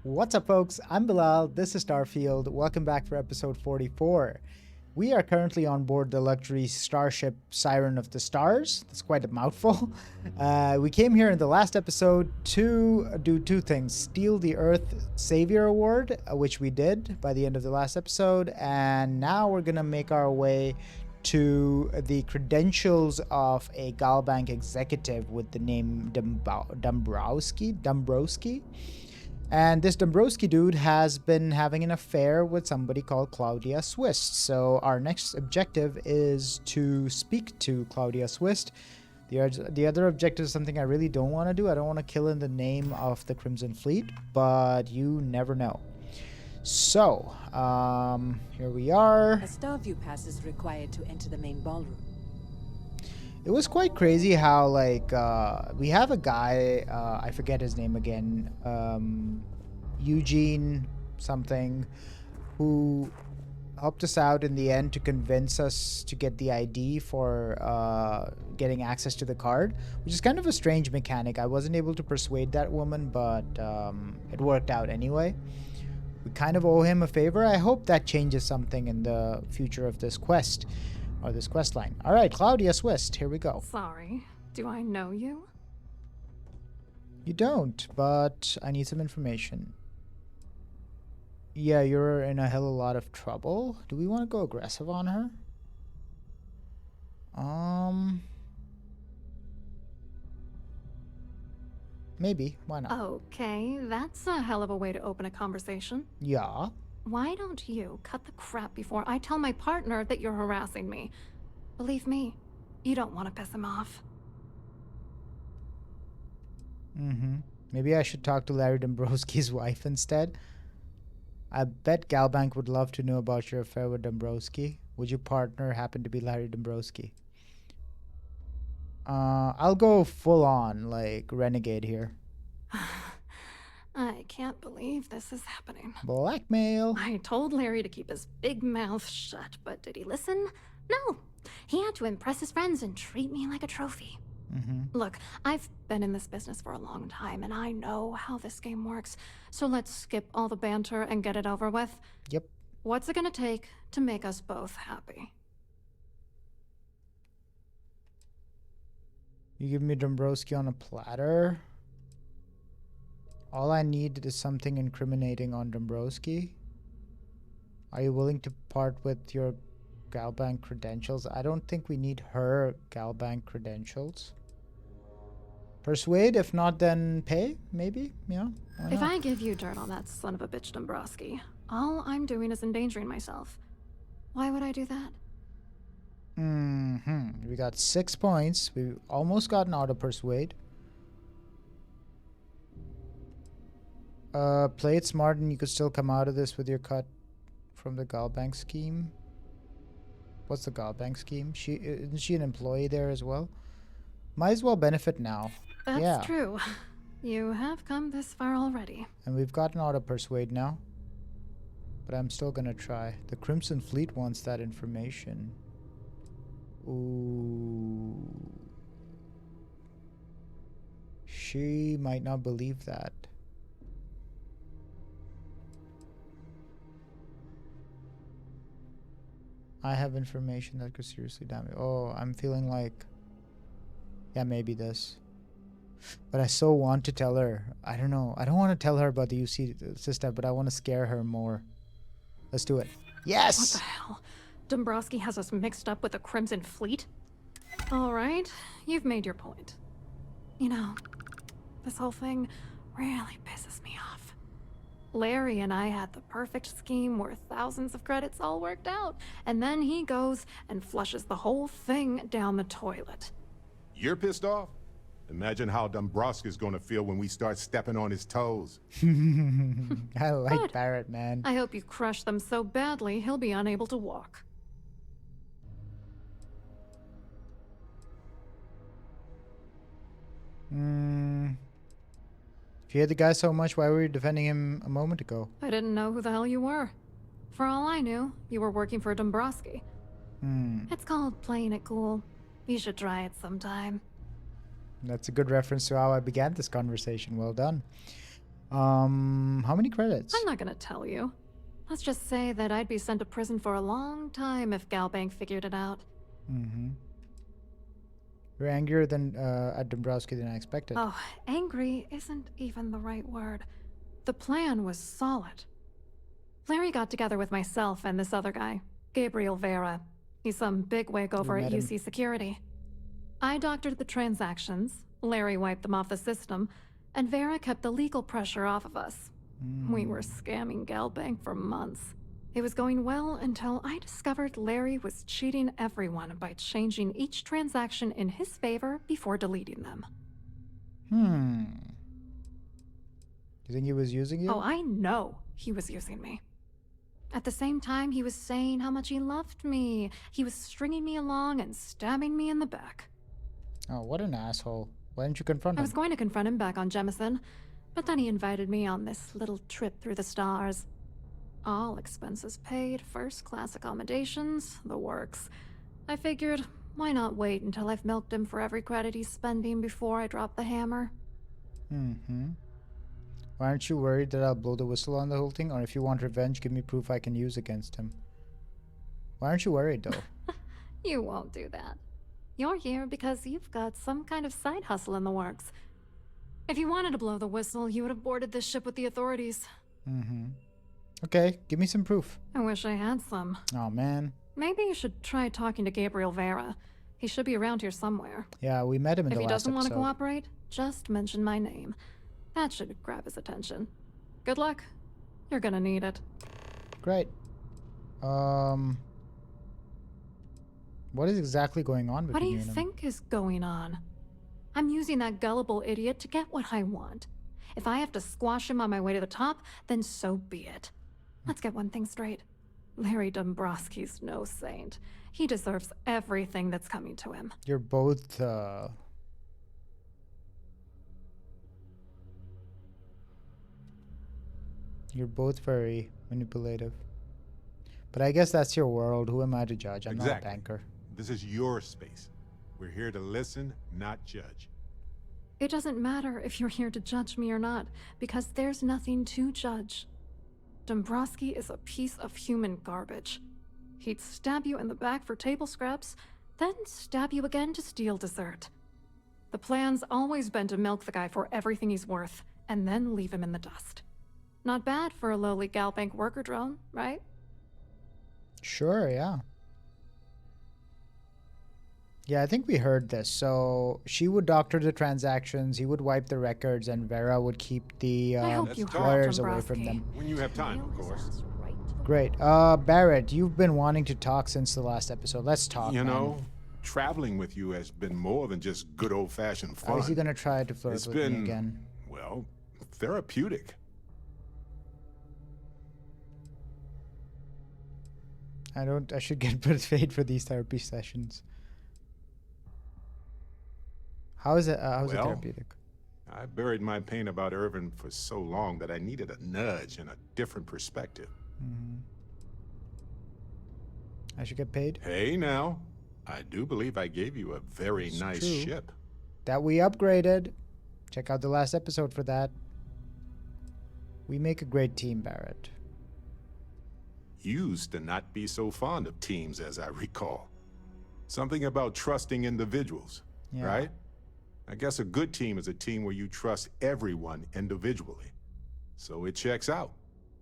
What's up, folks? I'm Bilal. This is Starfield. Welcome back for episode 44. We are currently on board the luxury starship Siren of the Stars. That's quite a mouthful. We came here in the last episode to do two things: steal the Earth Savior Award, which we did by the end of the last episode, and now we're gonna make our way to the credentials of a Galbank executive with the name Dombrowski. And this Dombrowski dude has been having an affair with somebody called Claudia Swist. So our next objective is to speak to Claudia Swist. The other objective is something I really don't want to do. I don't want to kill in the name of the Crimson Fleet, but you never know. So, here we are. A Starview pass is required to enter the main ballroom. It was quite crazy how, we have a guy, I forget his name again, Eugene something, who helped us out in the end to convince us to get the ID for getting access to the card, which is kind of a strange mechanic. I wasn't able to persuade that woman, but it worked out anyway. We kind of owe him a favor. I hope that changes something in the future of this quest. Or this quest line. All right, Claudia Swist, here we go. Sorry, do I know you? You don't, but I need some information. Yeah, you're in a hell of a lot of trouble. Do we want to go aggressive on her? Maybe, why not? Okay, that's a hell of a way to open a conversation. Yeah. Why don't you cut the crap before I tell my partner that you're harassing me? Believe me, you don't want to piss him off. Maybe I should talk to Larry Dombrowski's wife instead. I bet Galbank would love to know about your affair with Dombrowski. Would your partner happen to be Larry Dombrowski? I'll go full on, like, renegade here. I can't believe this is happening. Blackmail. I told Larry to keep his big mouth shut, but did he listen? No. He had to impress his friends and treat me like a trophy. Look, I've been in this business for a long time, and I know how this game works. So let's skip all the banter and get it over with. Yep. What's it gonna take to make us both happy? You give me Dombrowski on a platter. All I need is something incriminating on Dombrowski. Are you willing to part with your Galbank credentials? I don't think we need her Galbank credentials. Persuade, if not, then pay, maybe? Yeah. If I give you dirt on that son of a bitch Dombrowski, all I'm doing is endangering myself. Why would I do that? We got 6 points. We almost got an auto persuade. Play it smart and you could still come out of this with your cut from the Galbank scheme. What's the Galbank scheme? Isn't she an employee there as well? Might as well benefit now. That's true. You have come this far already. And we've got an auto persuade now. But I'm still gonna try. The Crimson Fleet wants that information. Ooh. She might not believe that. I have information that could seriously damage. Oh, I'm feeling like... Yeah, maybe this. But I so want to tell her. I don't know. I don't want to tell her about the UC system, but I want to scare her more. Let's do it. Yes! What the hell? Dombrowski has us mixed up with the Crimson Fleet? Alright, you've made your point. You know, this whole thing really pisses me off. Larry and I had the perfect scheme where thousands of credits all worked out, and then he goes and flushes the whole thing down the toilet. You're pissed off? Imagine how Dombrowski's gonna feel when we start stepping on his toes. I like Good. Barrett, man. I hope you crush them so badly he'll be unable to walk. If you hate the guy so much, why were you defending him a moment ago? I didn't know who the hell you were. For all I knew, you were working for Dombrowski. It's called playing it cool. You should try it sometime. That's a good reference to how I began this conversation. Well done. How many credits? I'm not gonna tell you. Let's just say that I'd be sent to prison for a long time if Galbank figured it out. Mm-hmm. You're angrier than at Dombrowski than I expected. Oh, angry isn't even the right word. The plan was solid. Larry got together with myself and this other guy, Gabriel Vera. He's some bigwig over at met him. UC Security. I doctored the transactions, Larry wiped them off the system, and Vera kept the legal pressure off of us. We were scamming Galbank for months. It was going well until I discovered Larry was cheating everyone by changing each transaction in his favor before deleting them. You think he was using you? Oh, I know he was using me. At the same time, he was saying how much he loved me. He was stringing me along and stabbing me in the back. Oh, what an asshole. Why didn't you confront I him? was going to confront him back on Jemison, but then he invited me on this little trip through the stars. All expenses paid, first-class accommodations, the works. I figured, why not wait until I've milked him for every credit he's spending before I drop the hammer? Why aren't you worried that I'll blow the whistle on the whole thing? Or if you want revenge, give me proof I can use against him. Why aren't you worried, though? You won't do that. You're here because you've got some kind of side hustle in the works. If you wanted to blow the whistle, you would have boarded this ship with the authorities. Okay, give me some proof. I wish I had some. Oh, man. Maybe you should try talking to Gabriel Vera. He should be around here somewhere. Yeah, we met him in If the he last doesn't want to episode. cooperate, just mention my name. That should grab his attention. Good luck. You're gonna need it. Great. What is exactly going on What between do you and him? think is going on? I'm using that gullible idiot to get what I want. If I have to squash him on my way to the top, then so be it. Let's get one thing straight. Larry Dombrowski's no saint. He deserves everything that's coming to him. You're both, You're both very manipulative. But I guess that's your world. Who am I to judge? I'm not a Exactly. banker. This is your space. We're here to listen, not judge. It doesn't matter if you're here to judge me or not, because there's nothing to judge. Dombrowski is a piece of human garbage. He'd stab you in the back for table scraps, then stab you again to steal dessert. The plan's always been to milk the guy for everything he's worth, and then leave him in the dust. Not bad for a lowly Galbank worker drone, right? Sure, yeah. Yeah, I think we heard this. So she would doctor the transactions, he would wipe the records, and Vera would keep the I hope let's you talk. heard lawyers away Dombrowski. from them. When you have time, of course. Great. Barrett, you've been wanting to talk since the last episode. Let's talk, You man. know, traveling with you has been more than just good old-fashioned fun. How is he gonna try to flirt It's with me been, again? well, therapeutic. I should get paid for these therapy sessions. How's it Well, therapeutic? I buried my pain about Irvin for so long that I needed a nudge and a different perspective. I should get paid? Hey now, I do believe I gave you a very nice true. ship. That we upgraded. Check out the last episode for that. We make a great team, Barrett. Used to not be so fond of teams as I recall. Something about trusting individuals, Yeah. right? I guess a good team is a team where you trust everyone individually. So it checks out.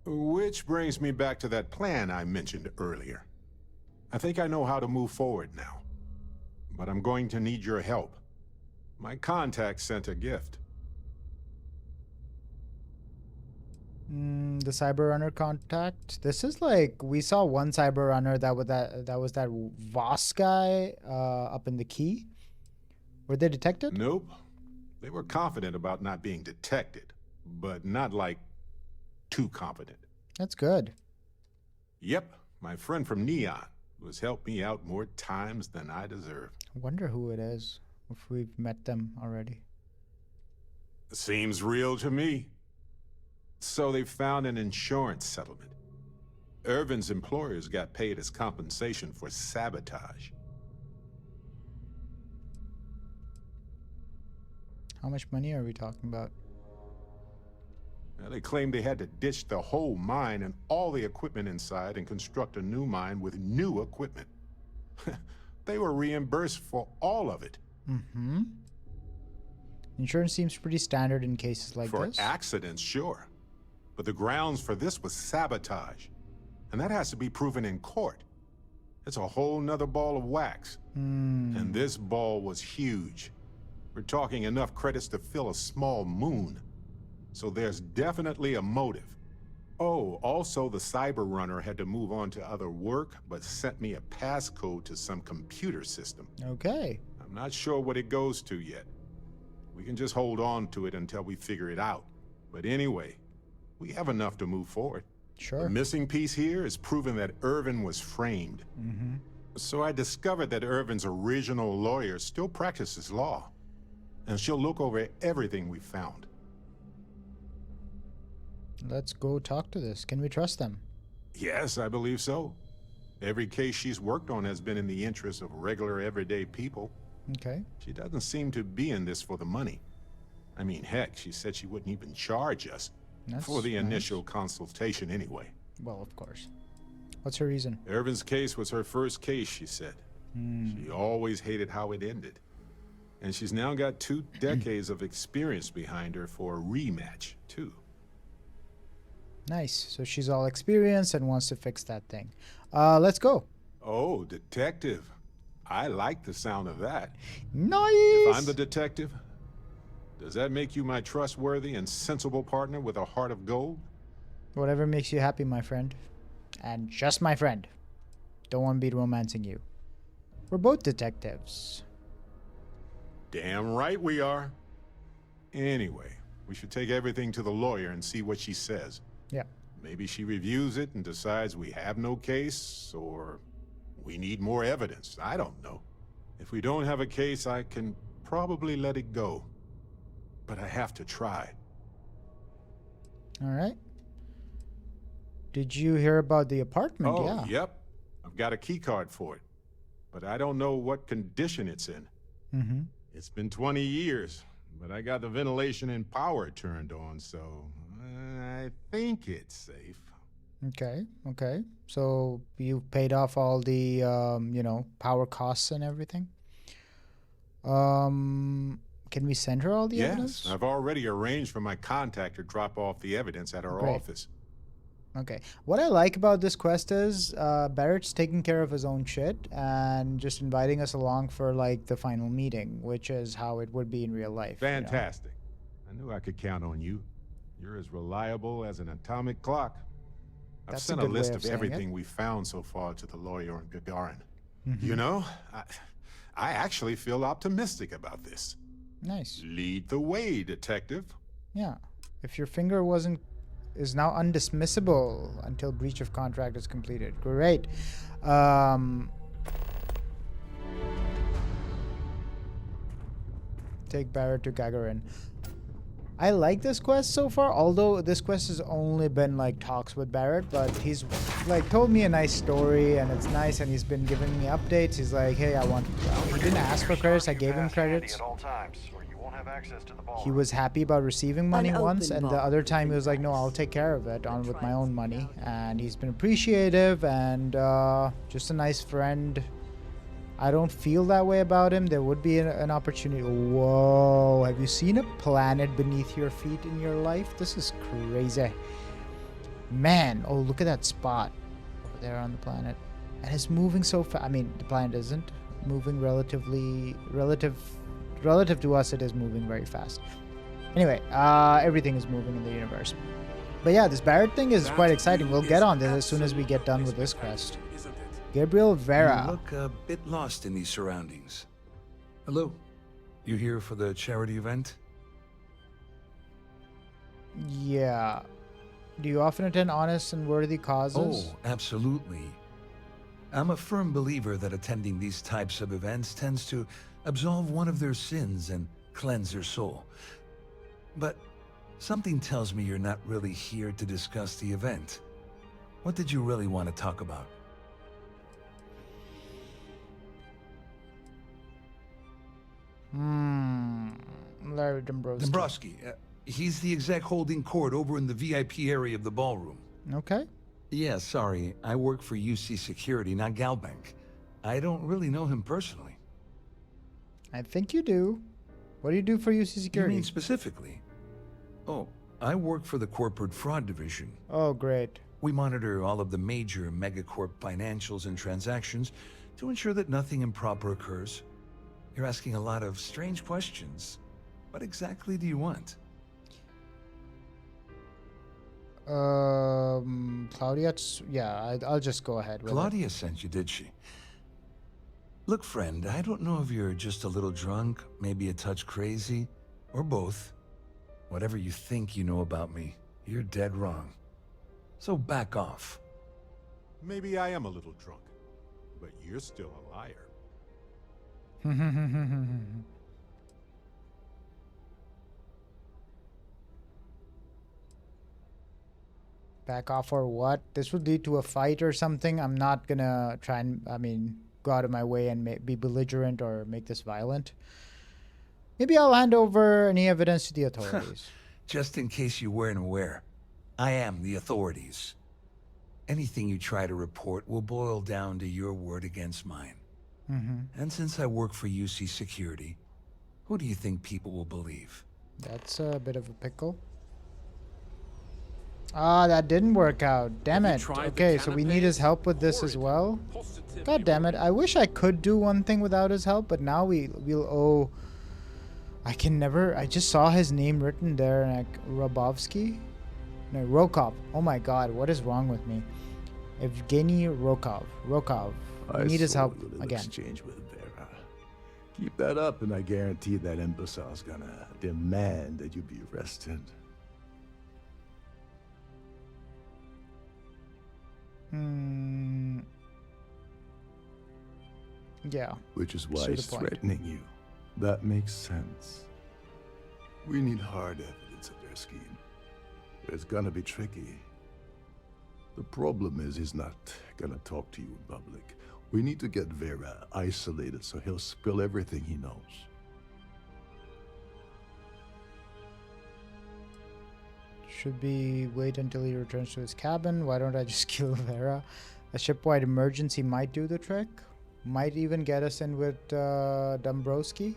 Which brings me back to that plan I mentioned earlier. I think I know how to move forward now. But I'm going to need your help. My contact sent a gift. The Cyber Runner contact. This is like we saw one Cyber Runner that was that Voss guy up in the key. Were they detected? Nope. They were confident about not being detected, but not like too confident. That's good. Yep, my friend from Neon, who has helped me out more times than I deserve. I wonder who it is. If we've met them already. Seems real to me. So they found an insurance settlement. Irvin's employers got paid as compensation for sabotage. How much money are we talking about? Now, they claimed they had to ditch the whole mine and all the equipment inside and construct a new mine with new equipment. They were reimbursed for all of it. Mm-hmm. Insurance seems pretty standard in cases like For this. accidents, sure. But the grounds for this was sabotage. And that has to be proven in court. It's a whole nother ball of wax. And this ball was huge. We're talking enough credits to fill a small moon. So there's definitely a motive. Oh, also the cyber runner had to move on to other work, but sent me a passcode to some computer system. Okay. I'm not sure what it goes to yet. We can just hold on to it until we figure it out. But anyway, we have enough to move forward. Sure. The missing piece here is proving that Irvin was framed. So I discovered that Irvin's original lawyer still practices law. And she'll look over everything we found. Let's go talk to this. Can we trust them? Yes, I believe so. Every case she's worked on has been in the interest of regular, everyday people. Okay. She doesn't seem to be in this for the money. I mean, heck, she said she wouldn't even charge us. For the initial consultation, anyway. Well, of course. What's her reason? Irvin's case was her first case, she said. She always hated how it ended. And she's now got 2 decades of experience behind her for a rematch, too. Nice. So she's all experienced and wants to fix that thing. Let's go. Oh, detective. I like the sound of that. Nice. If I'm the detective, does that make you my trustworthy and sensible partner with a heart of gold? Whatever makes you happy, my friend. And just my friend. Don't want to be romancing you. We're both detectives. Damn right we are. Anyway, we should take everything to the lawyer and see what she says. Yeah. Maybe she reviews it and decides we have no case, or we need more evidence. I don't know. If we don't have a case, I can probably let it go. But I have to try. All right. Did you hear about the apartment? Oh, Yeah. yep. I've got a key card for it. But I don't know what condition it's in. It's been 20 years, but I got the ventilation and power turned on, so I think it's safe. Okay. Okay. So you paid off all the, power costs and everything? Can we send her all the evidence? Yes, I've already arranged for my contact to drop off the evidence at our office. Okay. What I like about this quest is Barrett's taking care of his own shit and just inviting us along for like the final meeting, which is how it would be in real life. Fantastic. I knew I could count on you. You're as reliable as an atomic clock. I've sent a list of everything we found so far to the lawyer in Gagarin. You know, I actually feel optimistic about this. Nice. Lead the way, detective. Yeah. If your finger is now undismissible until breach of contract is completed. Great. Take Barrett to Gagarin. I like this quest so far, although this quest has only been like talks with Barrett, but he's like told me a nice story and it's nice, and he's been giving me updates. He's like, hey, he didn't ask for credits, I gave him credits. He was happy about receiving money once, and the other time he was like, no, I'll take care of it with my own money. And he's been appreciative and just a nice friend. I don't feel that way about him. There would be an opportunity. Whoa, have you seen a planet beneath your feet in your life? This is crazy. Man, oh, look at that spot over there on the planet. And it's moving so fast. I mean, the planet isn't moving relative to us, it is moving very fast. Anyway, everything is moving in the universe. But yeah, this Barrett thing is quite exciting. We'll get on this as soon as we get done with this quest. Gabriel Vera. You look a bit lost in these surroundings. Hello. You here for the charity event? Yeah. Do you often attend honest and worthy causes? Oh, absolutely. I'm a firm believer that attending these types of events tends to absolve one of their sins and cleanse their soul. But something tells me you're not really here to discuss the event. What did you really want to talk about? Larry Dombrowski. Dombrowski, He's the exec holding court over in the VIP area of the ballroom. Okay. Yeah, sorry. I work for UC Security, not Galbank. I don't really know him personally. I think you do. What do you do for UC You Security? mean specifically? Oh, I work for the Corporate Fraud Division. Oh, great. We monitor all of the major megacorp financials and transactions to ensure that nothing improper occurs. You're asking a lot of strange questions. What exactly do you want? Claudia, yeah, I'll just go ahead with it. Claudia sent you, did she? Look, friend, I don't know if you're just a little drunk, maybe a touch crazy, or both. Whatever you think you know about me, you're dead wrong. So back off. Maybe I am a little drunk, but you're still a liar. Back off or what? This would lead to a fight or something. I'm not gonna try and, go out of my way and be belligerent or make this violent. Maybe I'll hand over any evidence to the authorities. Just in case you weren't aware, I am the authorities. Anything you try to report will boil down to your word against mine. And since I work for UC Security, who do you think people will believe? That's a bit of a pickle. Ah, that didn't work out. Damn it. Okay, so we need his help with this as well. God damn it. I wish I could do one thing without his help, but now we'll owe... I just saw his name written there, like Robovsky? No, Rokov. Oh my god, what is wrong with me? Evgeny Rokov. We need his help again. Exchange with Vera. Keep that up, and I guarantee that imbecile's gonna demand that you be arrested. Yeah. Which is why To the he's point. threatening you. That makes sense. We need hard evidence of their scheme. It's gonna be tricky. The problem is he's not gonna talk to you in public. We need to get Vera isolated so he'll spill everything he knows. Should we wait until he returns to his cabin? Why don't I just kill Vera? A shipwide emergency might do the trick. Might even get us in with Dombrowski.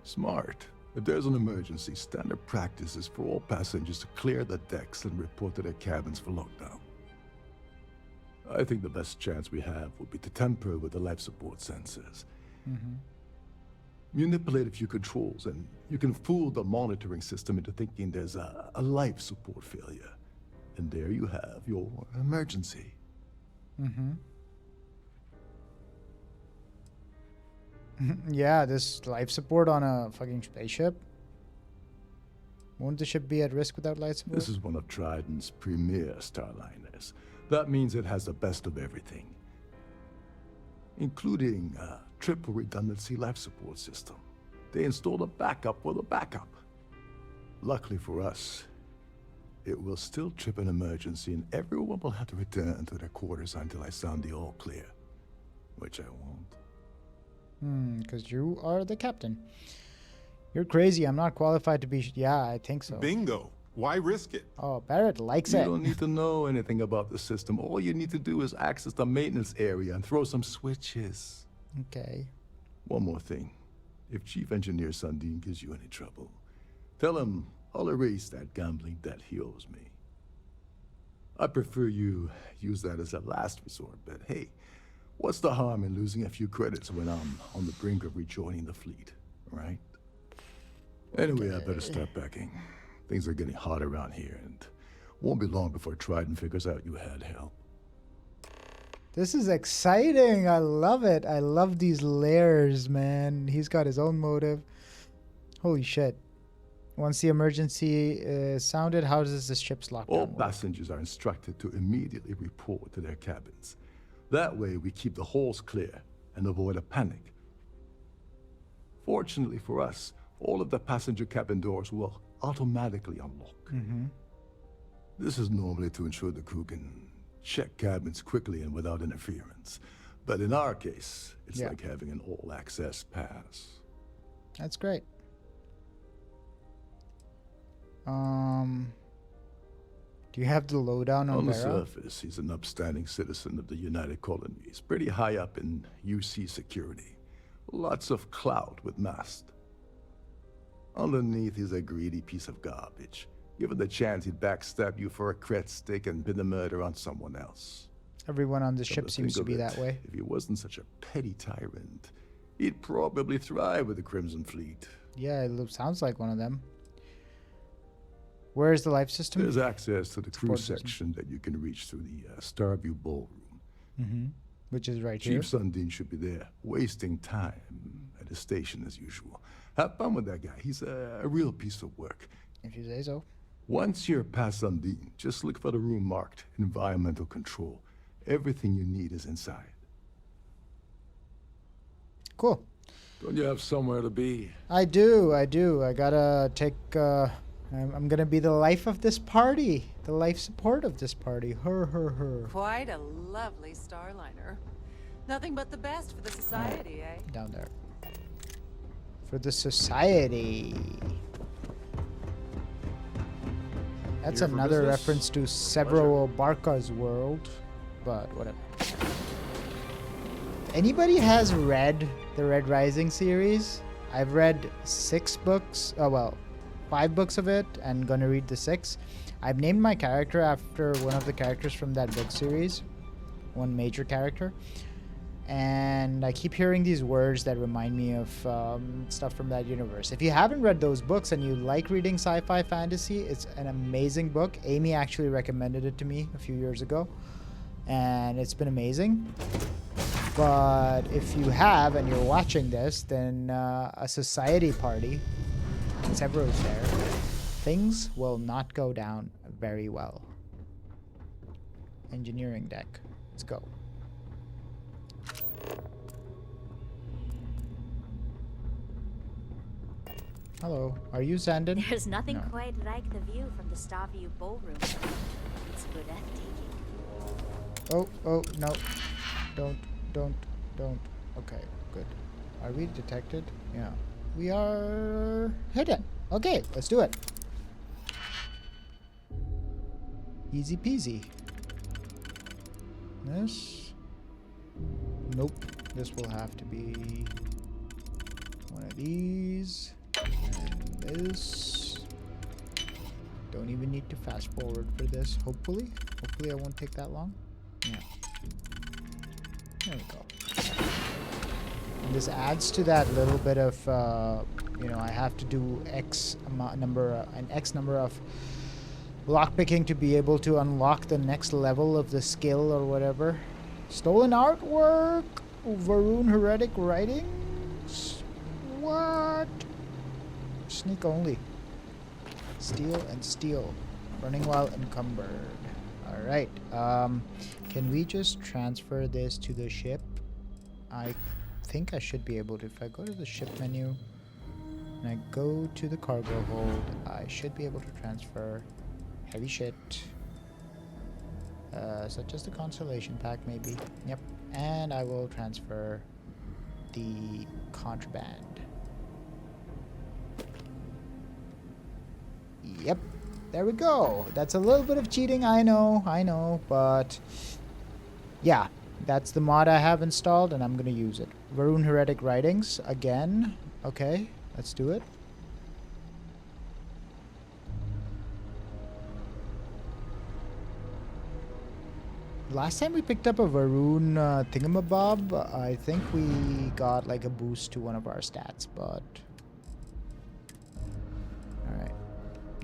Smart. If there's an emergency, standard practice is for all passengers to clear the decks and report to their cabins for lockdown. I think the best chance we have would be to tamper with the life support sensors. Manipulate a few controls, and you can fool the monitoring system into thinking there's a life support failure. And there you have your emergency. Yeah, this life support on a fucking spaceship. Won't the ship be at risk without life support? This is one of Trident's premier starliners. That means it has the best of everything, including a triple redundancy life support system. They installed a backup for the backup. Luckily for us, it will still trip an emergency and everyone will have to return to their quarters until I sound the all clear, which I won't. Because you are the captain. You're crazy. I'm not qualified to be... Yeah, I think so. Bingo. Why risk it? Oh, Barrett likes You it. don't need to know anything about the system. All you need to do is access the maintenance area and throw some switches. Okay. One more thing. If Chief Engineer Sundin gives you any trouble, tell him I'll erase that gambling debt he owes me. I prefer you use that as a last resort, but hey, what's the harm in losing a few credits when I'm on the brink of rejoining the fleet, right? Anyway, I better start packing. Things are getting hot around here, and won't be long before Trident figures out you had help. This is exciting. I love it. I love these layers, man. He's got his own motive. Holy shit. Once the emergency is sounded, how does the ship's lockdown All work? passengers are instructed to immediately report to their cabins. That way, we keep the halls clear and avoid a panic. Fortunately for us, all of the passenger cabin doors will automatically unlock. This is normally to ensure the crew can check cabins quickly and without interference. But in our case, it's like having an all-access pass. That's great. Do you have the lowdown on On the Vera? surface, he's an upstanding citizen of the United Colonies, pretty high up in UC security. Lots of clout with Mast. Underneath, he's a greedy piece of garbage. Given the chance, he'd backstab you for a cret stick and pin the murder on someone else. Everyone on the Come ship to seems to think be of that it, way. If he wasn't such a petty tyrant, he'd probably thrive with the Crimson Fleet. Yeah, sounds like one of them. Where's the life system? There's access to the crew Support system. section that you can reach through the Starview Ballroom. Mm-hmm. Which is right here. Chief Sundin should be there, wasting time at his station as usual. Have fun with that guy. He's a real piece of work. If you say so. Once you're past Sundin, just look for the room marked Environmental Control. Everything you need is inside. Cool. Don't you have somewhere to be? I do. I gotta take, I'm gonna be the life of this party. The life support of this party. Her. Quite a lovely starliner. Nothing but the best for the society, eh? Down there. For the society. That's Here for another business? reference to Sevro Au Barca's world, but whatever. Anybody has read the Red Rising series? I've read 6 books. Oh well, 5 books of it, and gonna read the 6th. I've named my character after one of the characters from that book series, one major character. And I keep hearing these words that remind me of stuff from that universe. If you haven't read those books and you like reading sci-fi fantasy, it's an amazing book. Amy actually recommended it to me a few years ago, and it's been amazing. But if you have and you're watching this, then a society party, Sevro's there, things will not go down very well. Engineering deck. Let's go. Hello, are you Sandin? There's nothing No. quite like the view from the Starview Ballroom. It's breathtaking. Oh, no. Don't. Okay, good. Are we detected? Yeah. We are hidden. Okay, let's do it. Easy peasy. This? Nope. This will have to be one of these. And this. Don't even need to fast forward for this, hopefully. Hopefully I won't take that long. Yeah. There we go. And this adds to that little bit of, I have to do an X number of lockpicking to be able to unlock the next level of the skill or whatever. Stolen artwork? Varun heretic writings? What? Sneak only. Steal and steal. Running while encumbered. Alright. Can we just transfer this to the ship? I think I should be able to. If I go to the ship menu and I go to the cargo hold, I should be able to transfer heavy shit. Such as the Constellation pack, maybe. Yep. And I will transfer the contraband. Yep. There we go. That's a little bit of cheating, I know, but yeah, that's the mod I have installed and I'm gonna use it. Varun Heretic Writings again. Okay, let's do it. Last time we picked up a Varun thingamabob, I think we got like a boost to one of our stats, but alright.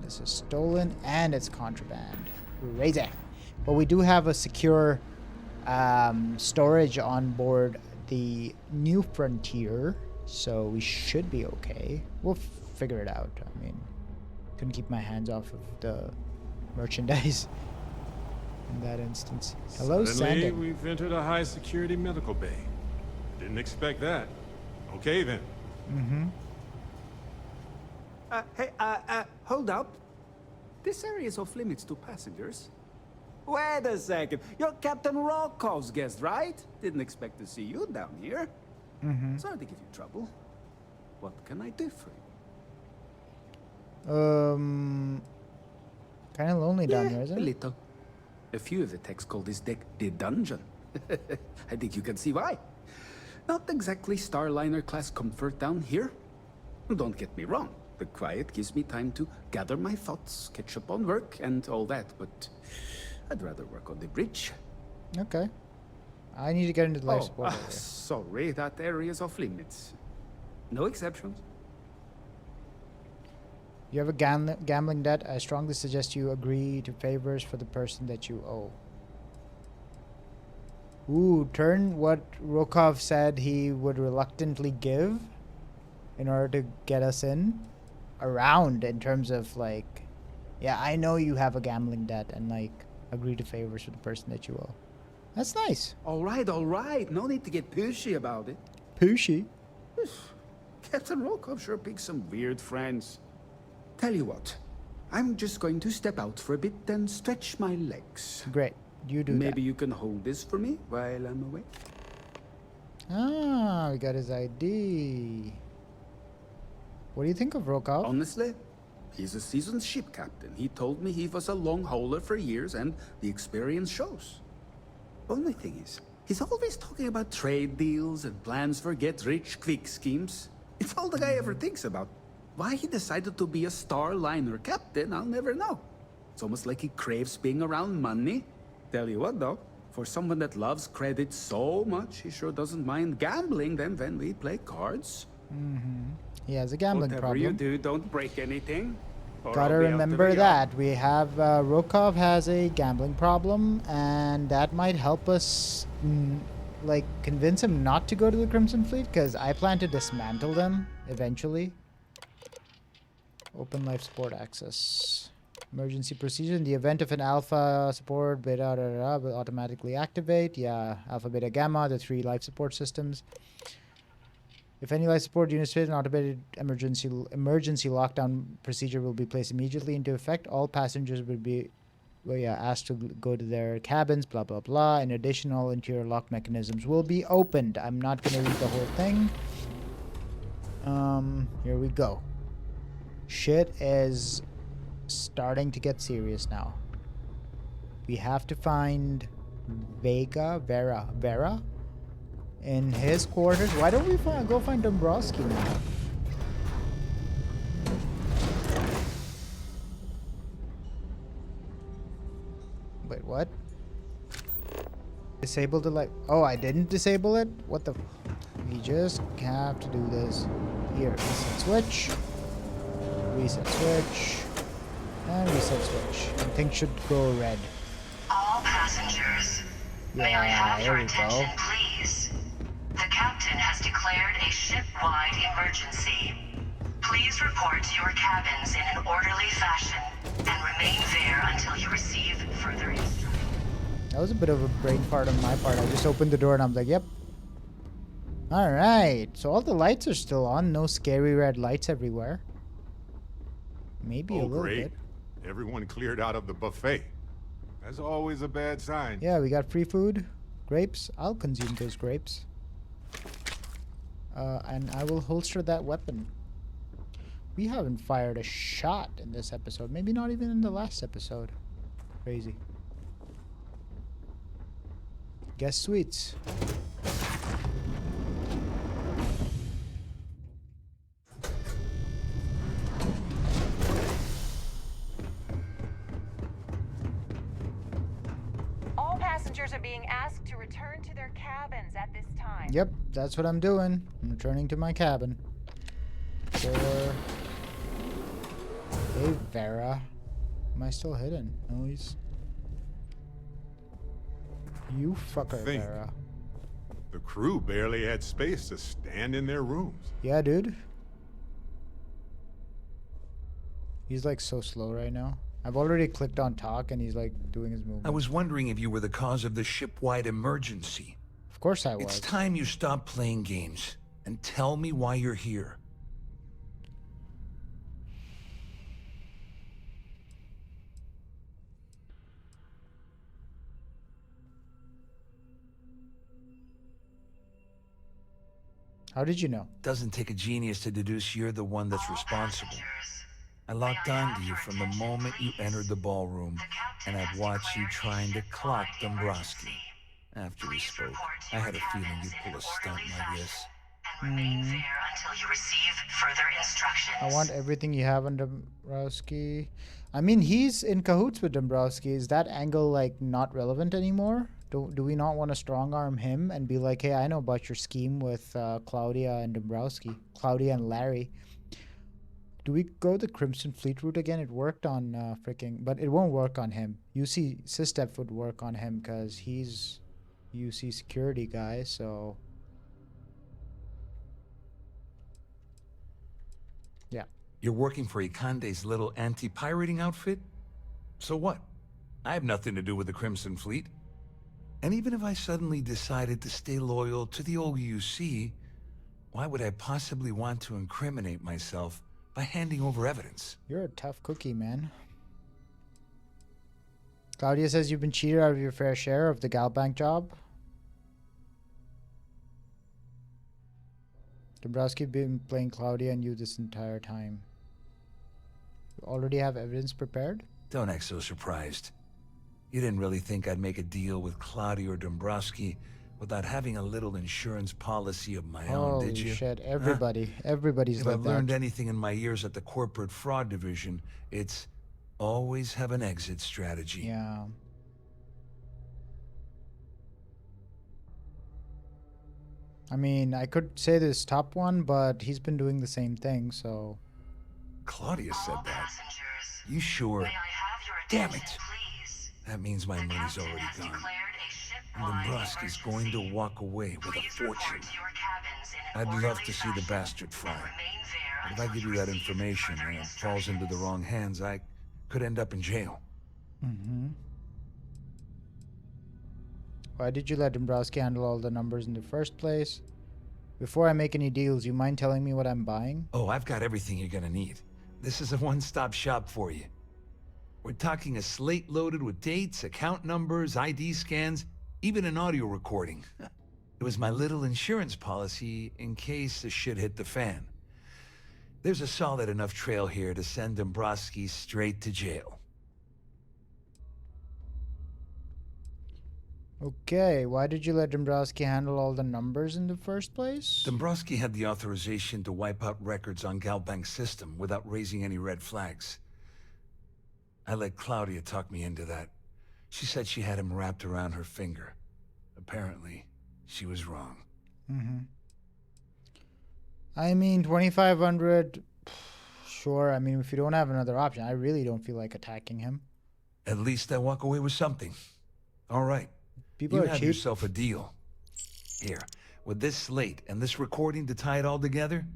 This is stolen and it's contraband. Crazy. But we do have a secure storage on board the New Frontier, so we should be okay. We'll figure it out. I mean, couldn't keep my hands off of the merchandise in that instance. Hello, Suddenly, Sandin. we've entered a high-security medical bay. Didn't expect that. Okay, then. Mm-hmm. Hey, hold up. This area is off limits to passengers. Wait a second. You're Captain Rocko's guest, right? Didn't expect to see you down here. Mm-hmm. Sorry to give you trouble. What can I do for you? Kind of lonely down Yeah, here, a isn't it? little. A few of the texts call this deck the dungeon. I think you can see why. Not exactly Starliner class comfort down here. Don't get me wrong. The quiet gives me time to gather my thoughts, catch up on work, and all that, but I'd rather work on the bridge. Okay. I need to get into the life Oh, support area. sorry, that area's off limits. No exceptions. You have a gambling debt. I strongly suggest you agree to favors for the person that you owe. Ooh, turn what Rokov said he would reluctantly give in order to get us in around in terms of like, yeah, I know you have a gambling debt and like agree to favors for the person that you owe. That's nice. All right. No need to get pushy about it. Pushy. Captain Rokov sure picks some weird friends. Tell you what, I'm just going to step out for a bit and stretch my legs. Great. You do Maybe that. you can hold this for me while I'm away. Ah, we got his ID. What do you think of Rokov? Honestly, he's a seasoned ship captain. He told me he was a long hauler for years, and the experience shows. Only thing is, he's always talking about trade deals and plans for get-rich-quick schemes. It's all the guy ever thinks about. Why he decided to be a Starliner captain, I'll never know. It's almost like he craves being around money. Tell you what, though, for someone that loves credit so much, he sure doesn't mind gambling them when we play cards. He has a gambling Whatever problem. you do, don't break anything. or Gotta I'll be out of remember a job. that. We have Rokov has a gambling problem, and that might help us like convince him not to go to the Crimson Fleet, because I plan to dismantle them eventually. Open life support access. Emergency procedure. In the event of an alpha support, beta, will automatically activate. Yeah, alpha, beta, gamma, the 3 life support systems. If any life support units fit, an automated emergency lockdown procedure will be placed immediately into effect. All passengers will be asked to go to their cabins, blah, blah, blah. In addition, all interior lock mechanisms will be opened. I'm not going to read the whole thing. Here we go. Shit is starting to get serious now. We have to find Vera in his quarters. Why don't we go find Dombrowski now? Wait, what? Disable the light. Oh, I didn't disable it? What the? We just have to do this. Here, reset switch. Reset switch. And reset switch. And things should go red. All passengers, may I have your attention, please? The captain has declared a ship-wide emergency. Please report to your cabins in an orderly fashion and remain there until you receive further instructions. That was a bit of a brain fart on my part. I just opened the door and I'm like, yep. Alright, so all the lights are still on. No scary red lights everywhere. Maybe a little great. bit. Everyone cleared out of the buffet. That's always a bad sign. Yeah, we got free food. Grapes. I'll consume those grapes. And I will holster that weapon. We haven't fired a shot in this episode. Maybe not even in the last episode. Crazy. Guest suites. All passengers are being asked to return to their cabins at this time. Yep, that's what I'm doing. I'm returning to my cabin. Hey, Vera. Am I still hidden? No, he's... You fucker, Think. Vera. The crew barely had space to stand in their rooms. Yeah, dude. He's like so slow right now. I've already clicked on talk and he's like doing his movement. I was wondering if you were the cause of the ship-wide emergency. Of course I was. It's time you stop playing games and tell me why you're here. How did you know? Doesn't take a genius to deduce you're the one that's All responsible. passengers, I locked onto you from the moment you entered the ballroom, and I've watched you trying to clock Dombrowski. After we spoke, I had a feeling you'd pull a stunt like this. Remain there until you receive further instructions. I want everything you have on Dombrowski. I mean, he's in cahoots with Dombrowski. Is that angle, like, not relevant anymore? Do we not want to strong-arm him and be like, hey, I know about your scheme with Claudia and Dombrowski. Claudia and Larry. Do we go the Crimson Fleet route again? It worked on freaking... But it won't work on him. UC Systep would work on him because he's UC security guy, so... Yeah. You're working for Ikande's little anti-pirating outfit? So what? I have nothing to do with the Crimson Fleet. And even if I suddenly decided to stay loyal to the old UC, why would I possibly want to incriminate myself by handing over evidence? You're a tough cookie, man. Claudia says you've been cheated out of your fair share of the Galbank job. Dombrowski been playing Claudia and you this entire time. You already have evidence prepared? Don't act so surprised. You didn't really think I'd make a deal with Claudia or Dombrowski without having a little insurance policy of my own, did you? Holy shit, everybody. Everybody's If like I've that. learned anything in my years at the corporate fraud division, it's always have an exit strategy. Yeah. I mean, I could say this top one, but he's been doing the same thing, so... Claudia said All that. passengers, You sure? may I have your Damn attention, it. please? That means my The money's captain already has gone. declared a ship-wide And Dombrowski's going to emergency. walk away with a Please fortune. report to your cabins in I'd an love orderly to see the fashion bastard and fly. remain there But if I until give you you that receive information further and it falls into the instructions. wrong hands, I could end up in jail. Mm-hmm. Why did you let Dombrowski handle all the numbers in the first place? Before I make any deals, you mind telling me what I'm buying? Oh, I've got everything you're gonna need. This is a one-stop shop for you. We're talking a slate loaded with dates, account numbers, ID scans, even an audio recording. It was my little insurance policy in case the shit hit the fan. There's a solid enough trail here to send Dombrowski straight to jail. Okay, why did you let Dombrowski handle all the numbers in the first place? Dombrowski had the authorization to wipe out records on Galbank's system without raising any red flags. I let Claudia talk me into that. She said she had him wrapped around her finger. Apparently, she was wrong. Mm-hmm. I mean, 2,500, sure. I mean, if you don't have another option, I really don't feel like attacking him. At least I walk away with something. All right. People You are have cheap. yourself a deal. Here, with this slate and this recording to tie it all together,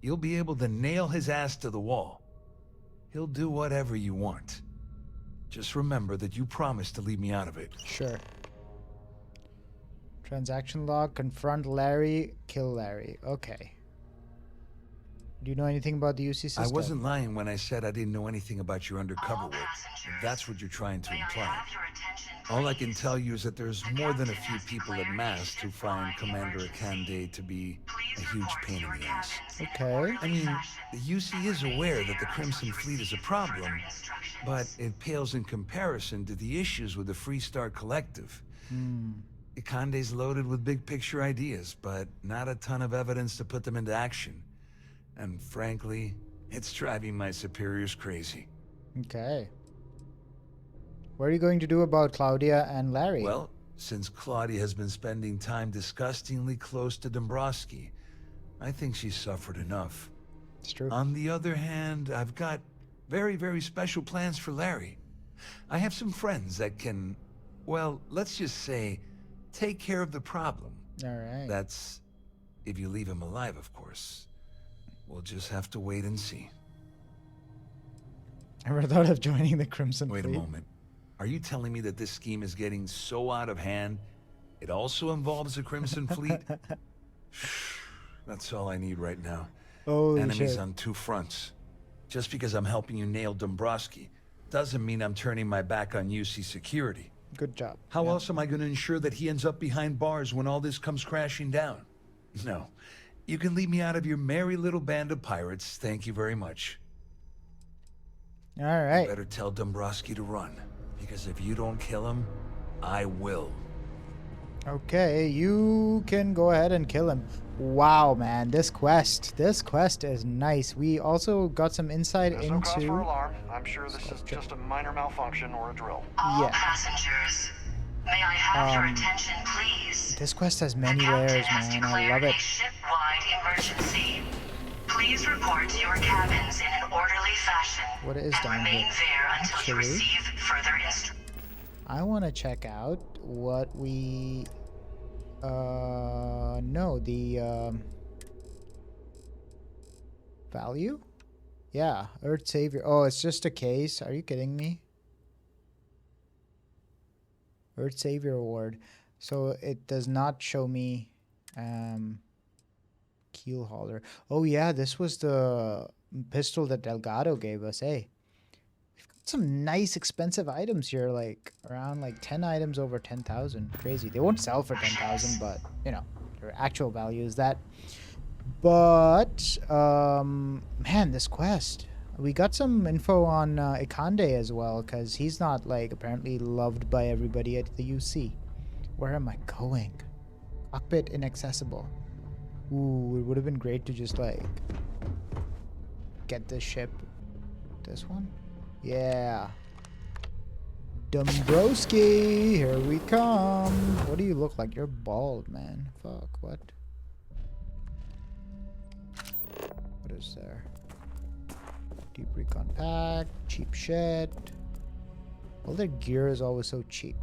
you'll be able to nail his ass to the wall. He'll do whatever you want. Just remember that you promised to leave me out of it. Sure. Transaction log, confront Larry, kill Larry. Okay. Do you know anything about the UC system? I wasn't lying when I said I didn't know anything about your undercover All work. passengers, If that's what you're trying to may I imply. have your attention, All I can please? tell you is that there's The more than a captain few has people at declared a Mast who find ship-wide Commander emergency. Akande to be Please a huge report to pain your in the ass. cabins in an Okay. orderly I mean, fashion the UC and is remain aware that there the Crimson until you Fleet is a receive problem, further instructions. but it pales in comparison to the issues with the Freestar Collective. Hmm. Ikande's loaded with big picture ideas, but not a ton of evidence to put them into action. And frankly, it's driving my superiors crazy. Okay. What are you going to do about Claudia and Larry? Well, since Claudia has been spending time disgustingly close to Dombrowski, I think she's suffered enough. It's true. On the other hand, I've got very, very special plans for Larry. I have some friends that can, well, let's just say, take care of the problem. All right. That's if you leave him alive, of course. We'll just have to wait and see. Ever thought of joining the Crimson Wait a Fleet? moment. Are you telling me that this scheme is getting so out of hand, it also involves the Crimson Fleet? That's all I need right now. Holy Enemies shit. on two fronts. Just because I'm helping you nail Dombrowski doesn't mean I'm turning my back on UC security. Good job. How Yeah. else am I going to ensure that he ends up behind bars when all this comes crashing down? No. You can leave me out of your merry little band of pirates. Thank you very much. All right. You better tell Dombrowski to run, because if you don't kill him, I will. Okay, you can go ahead and kill him. Wow, man, this quest is nice. We also got some insight There's into... no cause for alarm. I'm sure this is just a minor malfunction or a drill. All passengers, may I have your attention, please? This quest has The many captain layers, has man. I declared love a it. ship-wide emergency. Please report to your cabins in an orderly fashion What is and down remain here? there until you Actually, receive further instructions. I want to check out what we... no, the, value? Yeah, Earth Savior. Oh, it's just a case. Are you kidding me? Earth Savior Award. So it does not show me, keel holder. Oh yeah, this was the pistol that Delgado gave us. Hey, we've got some nice expensive items here, like around like 10 items over 10,000. Crazy. They won't sell for 10,000, but you know, their actual value is that. But man, this quest. We got some info on Ikande as well, because he's not like apparently loved by everybody at the UC. Where am I going? Cockpit inaccessible. Ooh, it would have been great to just like get this ship. This one? Yeah. Dombrowski, here we come. What do you look like? You're bald, man. Fuck, what? What is there? Deep recon pack, cheap shit. All their gear is always so cheap.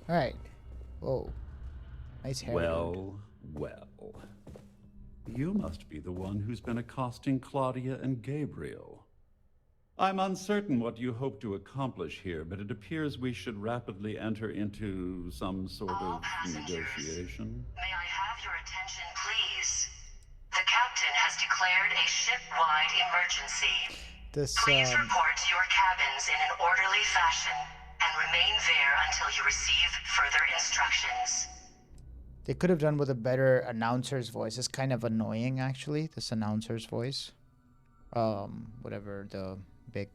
Alright. Whoa. Nice hair. Well. You must be the one who's been accosting Claudia and Gabriel. I'm uncertain what you hope to accomplish here, but it appears we should rapidly enter into some sort of negotiation. May I have your attention, please? The captain has declared a ship-wide emergency. Please report to your cabins in an orderly fashion and remain there until you receive further instructions. They could have done with a better announcer's voice. It's kind of annoying, actually, this announcer's voice. Whatever, the big...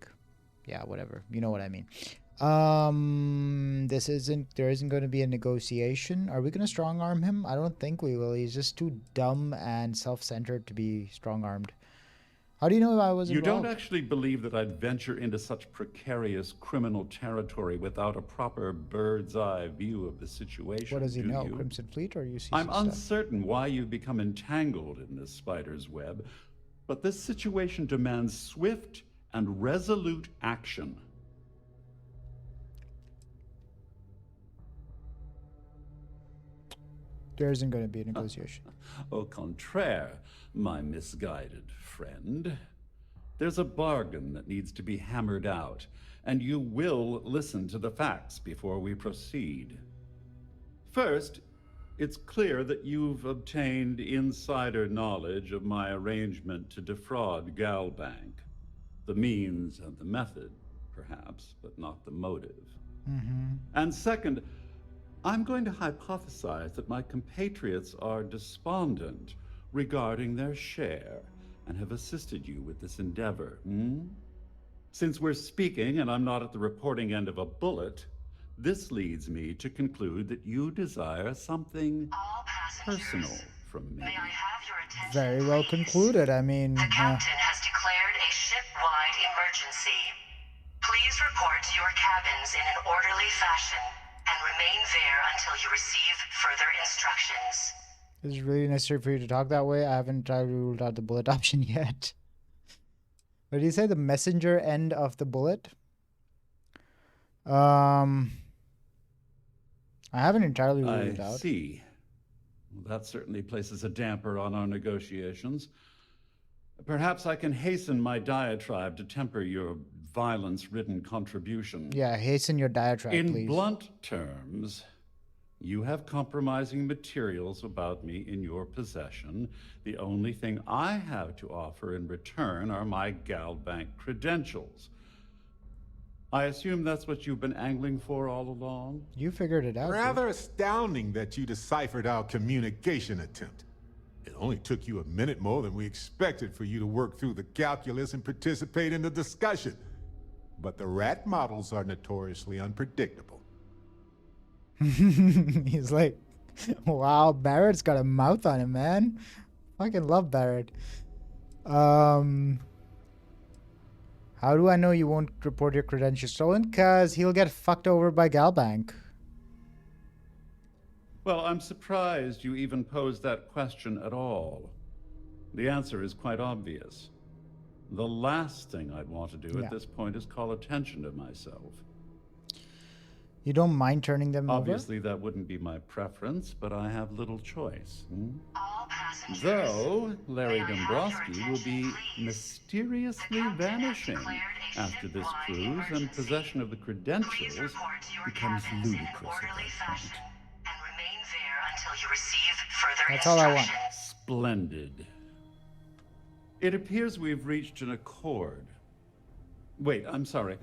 Yeah, whatever. You know what I mean. There isn't going to be a negotiation. Are we going to strong-arm him? I don't think we will. He's just too dumb and self-centered to be strong-armed. How do you know I was involved? You don't actually believe that I'd venture into such precarious criminal territory without a proper bird's-eye view of the situation, What does he do know? you? Crimson Fleet or UCC I'm stuff? uncertain why you've become entangled in this spider's web, but this situation demands swift and resolute action. There isn't going to be a negotiation. Au contraire, my misguided friend. There's a bargain that needs to be hammered out, and you will listen to the facts before we proceed. First, it's clear that you've obtained insider knowledge of my arrangement to defraud Galbank. The means and the method, perhaps, but not the motive. And second, I'm going to hypothesize that my compatriots are despondent regarding their share and have assisted you with this endeavor. Since we're speaking and I'm not at the reporting end of a bullet, this leads me to conclude that you desire something personal from me. May I have your attention, Very well concluded. I mean... The captain has declared a ship-wide emergency. Please report to your cabins in an orderly fashion and remain there until you receive further instructions. Is it really necessary for you to talk that way? I haven't tried to rule out the bullet option yet. What did you say? The messenger end of the bullet? I haven't entirely ruled it out. I see. Well, that certainly places a damper on our negotiations. Perhaps I can hasten my diatribe to temper your violence-ridden contribution. Yeah, hasten your diatribe, please. In blunt terms, you have compromising materials about me in your possession. The only thing I have to offer in return are my Galbank credentials. I assume that's what you've been angling for all along? You figured it out. Rather astounding that you deciphered our communication attempt. It only took you a minute more than we expected for you to work through the calculus and participate in the discussion. But the rat models are notoriously unpredictable. He's like, wow, Barrett's got a mouth on him, man. Fucking love Barrett. How do I know you won't report your credentials stolen? Because he'll get fucked over by Galbank. Well, I'm surprised you even posed that question at all. The answer is quite obvious. The last thing I'd want to do at this point is call attention to myself. You don't mind turning them Obviously, that wouldn't be my preference, but I have little choice. All passengers. Though Larry Dombrowski will be mysteriously vanishing after this cruise, and possession of the credentials becomes ludicrous at that point. And remain there until you receive further That's all I want. Splendid. It appears we've reached an accord. Wait, I'm sorry.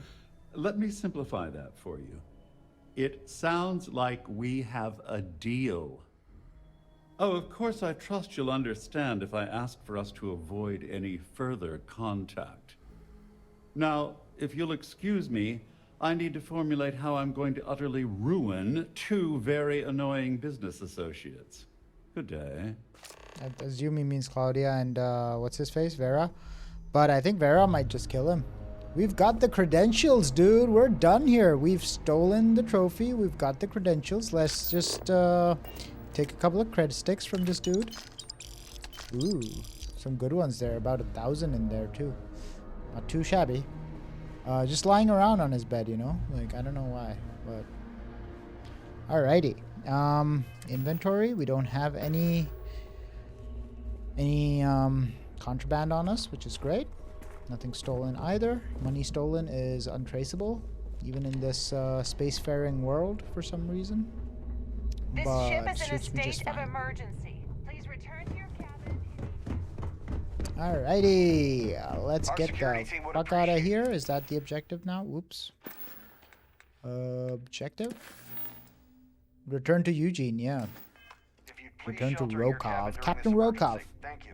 Let me simplify that for you. It sounds like we have a deal. Oh, of course, I trust you'll understand if I ask for us to avoid any further contact. Now, if you'll excuse me, I need to formulate how I'm going to utterly ruin two very annoying business associates. Good day. I assume he means Claudia and what's his face, Vera. But I think Vera might just kill him. We've got the credentials, dude. We're done here. We've stolen the trophy. We've got the credentials. Let's just take a couple of credit sticks from this dude. Ooh, some good ones there. About 1,000 in there too. Not too shabby. Just lying around on his bed, you know? Like, I don't know why, but... Alrighty. Inventory. We don't have any contraband on us, which is great. Nothing stolen either. Money stolen is untraceable, even in this spacefaring world for some reason. This but ship is in a suits me just state of fine. emergency. Please return to your cabin. Alrighty, let's Our get the security team would fuck out of appreciate here. Is that the objective now? Whoops. Objective? Return to Eugene, yeah. If you'd please Return to shelter in your cabin Rokov. during Captain this Rokov. emergency. Thank you.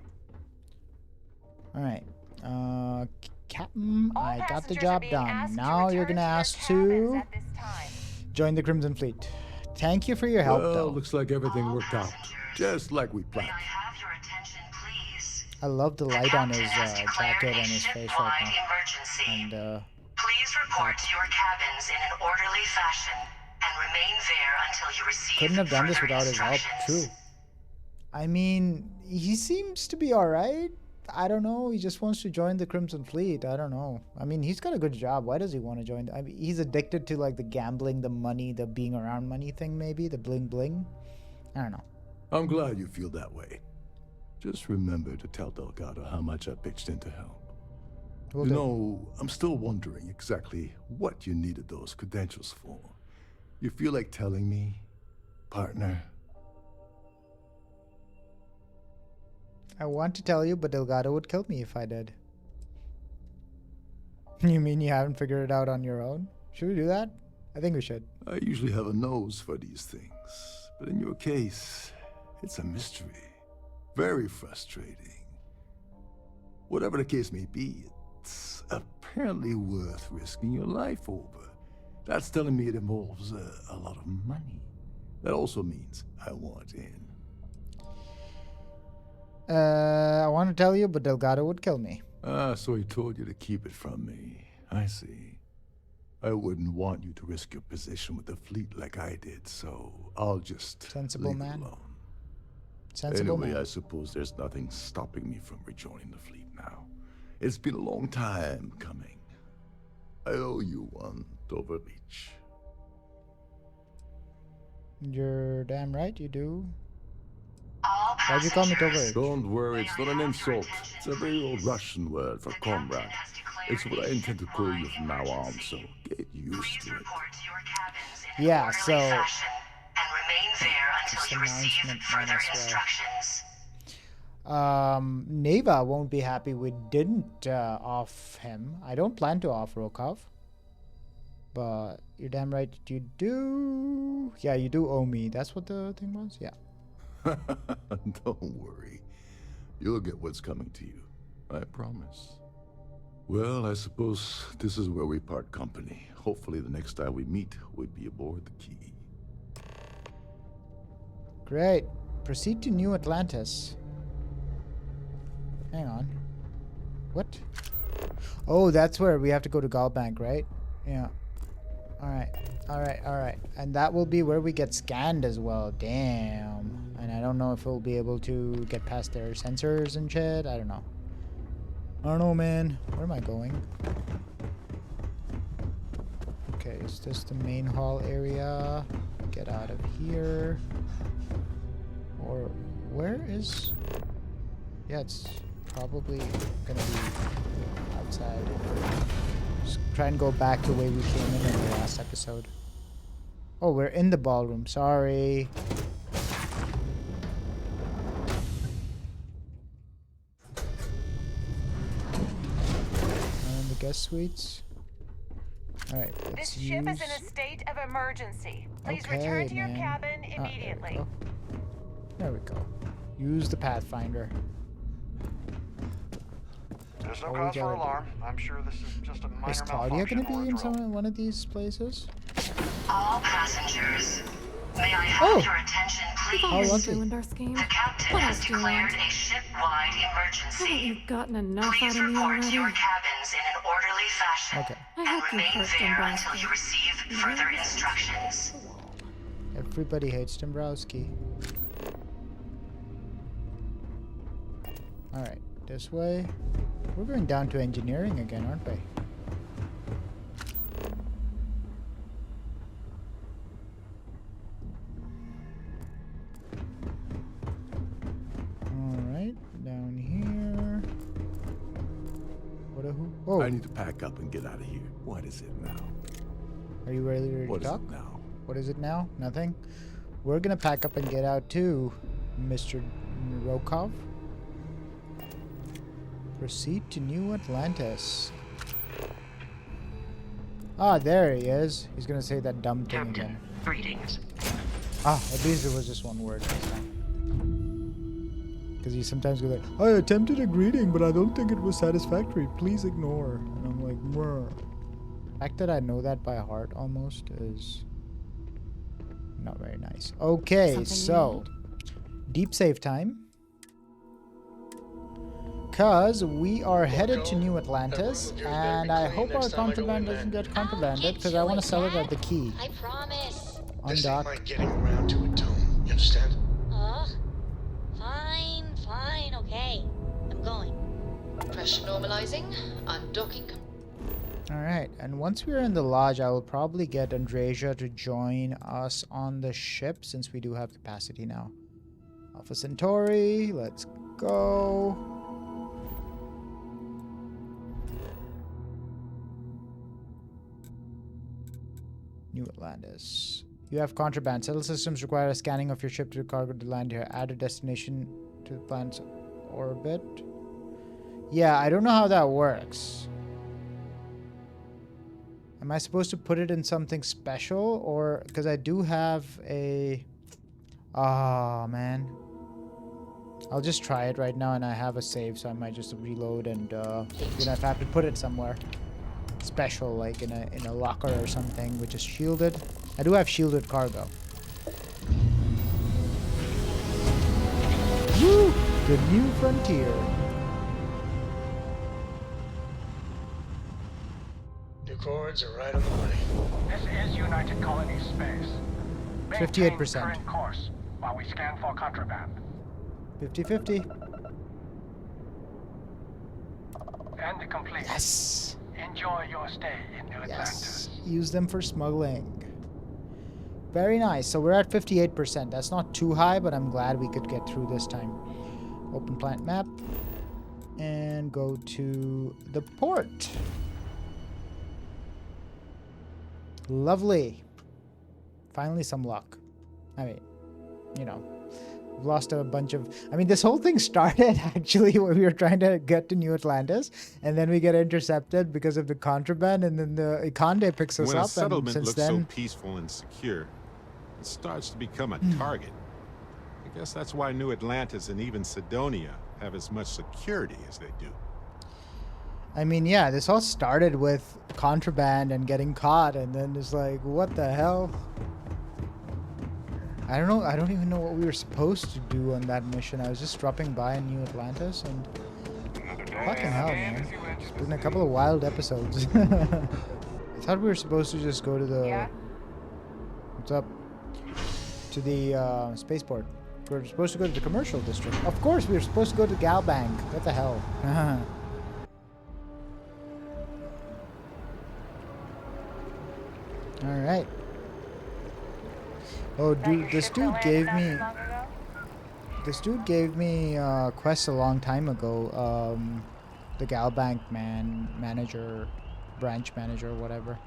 Alright. Captain, All I got the passengers are job being done. asked to Now you're return gonna to their ask cabins to at this time. join the Crimson Fleet. Thank you for your help, Well, though. looks like everything worked out. Just like we May planned. I have your attention, please? I love the light on his Captain has declared jacket a and his face right ship-wide now. emergency. And Please report to your cabins in an orderly fashion and remain there until you receive couldn't have done this further without his help. instructions. True. I mean, he seems to be alright. I don't know. He just wants to join the Crimson Fleet. I don't know. I mean, he's got a good job. Why does he want to join? I mean, he's addicted to like the gambling, the money, the being around money thing, maybe the bling bling. I don't know. I'm glad you feel that way. Just remember to tell Delgado how much I pitched in to help. Will You do. know, I'm still wondering exactly what you needed those credentials for. You feel like telling me, partner? I want to tell you, but Delgado would kill me if I did. You mean you haven't figured it out on your own? Should we do that? I think we should. I usually have a nose for these things, but in your case, it's a mystery. Very frustrating. Whatever the case may be, it's apparently worth risking your life over. That's telling me it involves a lot of money. That also means I want in. I want to tell you, but Delgado would kill me. Ah, so he told you to keep it from me. I see. I wouldn't want you to risk your position with the fleet like I did, so I'll just Sensible leave man. it alone. Sensible Anyway, man. I suppose there's nothing stopping me from rejoining the fleet now. It's been a long time coming. I owe you one, Overreach. You're damn right, you do. All Why'd you call me passengers, Tover? Don't worry, it's not an insult. It's a very old Russian word for comrade. It's what I intend to call you from now on, so get used please to it. report to your cabins in an Yeah, orderly so fashion and remain there until just you receive announcement further minus, instructions. Neva won't be happy we didn't off him. I don't plan to off Rokov. But you're damn right you do. Yeah, you do owe me. That's what the thing was? Yeah. Don't worry. You'll get what's coming to you. I promise. Well, I suppose this is where we part company. Hopefully the next time we meet, we'll be aboard the Key. Great. Proceed to New Atlantis. Hang on. What? Oh, that's where we have to go to Galbank, right? Yeah. Alright. Alright, alright. And that will be where we get scanned as well. Damn. And I don't know if we'll be able to get past their sensors and shit. I don't know. I don't know, man. Where am I going? Okay, is this the main hall area? Get out of here. Or where is... Yeah, it's probably gonna be outside. Just try and go back the way we came in the last episode. Oh, we're in the ballroom. Sorry. And the guest suites. Alright, let's This ship is in a state of emergency. Please Okay, return to your man. cabin immediately. There we go. Use the Pathfinder. There's no Oh, we cause for gotta do- alarm. I'm sure this is just a minor Is Claudia malfunction gonna or be a in drill. one of these places? All passengers, may I have Oh. your attention, We've please? already lucky. ruined our scheme. The captain What has else do you declared want? a ship-wide Haven't emergency. you gotten enough Please out of me report already? to your cabins in an orderly fashion Okay. I and hope you remain hurt there Dombrowski. until you receive further instructions. Everybody hates Dombrowski. Alright, this way. We're going down to engineering again, aren't we? Alright, down here. What a who? Oh, I need to pack up and get out of here. What is it now? are you ready to What is talk? it now? What is it now? Nothing? We're gonna pack up and get out too, Mr. Rokov. Proceed to New Atlantis. Ah, there he is. He's gonna say that dumb thing again. Greetings. Ah, at least it was just one word this time. Because he sometimes goes like, I attempted a greeting, but I don't think it was satisfactory. Please ignore. And I'm like, bruh. The fact that I know that by heart almost is not very nice. Okay, Something so deep save time. Because we are headed to New Atlantis, and I hope our contraband doesn't get contrabanded, because I want to sell it at the Key. I promise. On This dock. ain't like getting around to a tomb. You understand? Fine, okay. I'm going. Pressure normalizing. Undocking. Alright, and once we're in the lodge, I will probably get Andreja to join us on the ship, since we do have capacity now. Alpha Centauri, let's go. New Atlantis. You have contraband. Settle systems require a scanning of your ship to cargo to land here. Add a destination to the planet's orbit. Yeah, I don't know how that works. Am I supposed to put it in something special? Or... because I do have a... Ah, man. I'll just try it right now, and I have a save, so I might just reload and, you know, if I have to put it somewhere special, like in a locker or something, which is shielded. I do have shielded cargo. Woo! The new frontier. New chords are right on the money. This is United Colonies space. 58%. Current course while we scan for contraband. 50-50. And complete. Yes! Enjoy your stay in New Atlantis. Yes. Use them for smuggling. Very nice. So we're at 58%. That's not too high, but I'm glad we could get through this time. Open planet map. And go to the port. Lovely. Finally some luck. I mean, you know, we've lost a bunch of... I mean, this whole thing started actually when we were trying to get to New Atlantis, and then we get intercepted because of the contraband, and then the Ikande picks us When up, a settlement and since looks then... so peaceful and secure, it starts to become a target. I guess that's why New Atlantis and even Sidonia have as much security as they do. I mean, yeah, this all started with contraband and getting caught, and then it's like, what the hell? I don't know. I don't even know what we were supposed to do on that mission. I was just dropping by in New Atlantis, and fucking hell, man. It's been a couple of wild episodes. I thought we were supposed to just go to the... What's up? To the spaceport. We were supposed to go to the commercial district. Of course, we were supposed to go to Galbank. What the hell? All right. Oh, dude, this dude gave me quests a long time ago. The Galbank branch manager, whatever.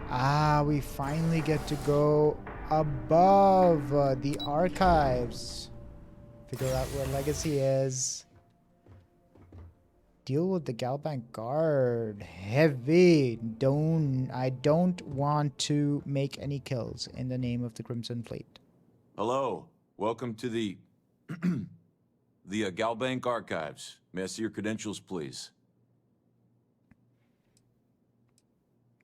Ah, we finally get to go above the archives. Figure out where Legacy is. Deal with the Galbank guard. Heavy. I don't want to make any kills in the name of the Crimson Fleet. Hello. Welcome to the the Galbank archives. May I see your credentials, please?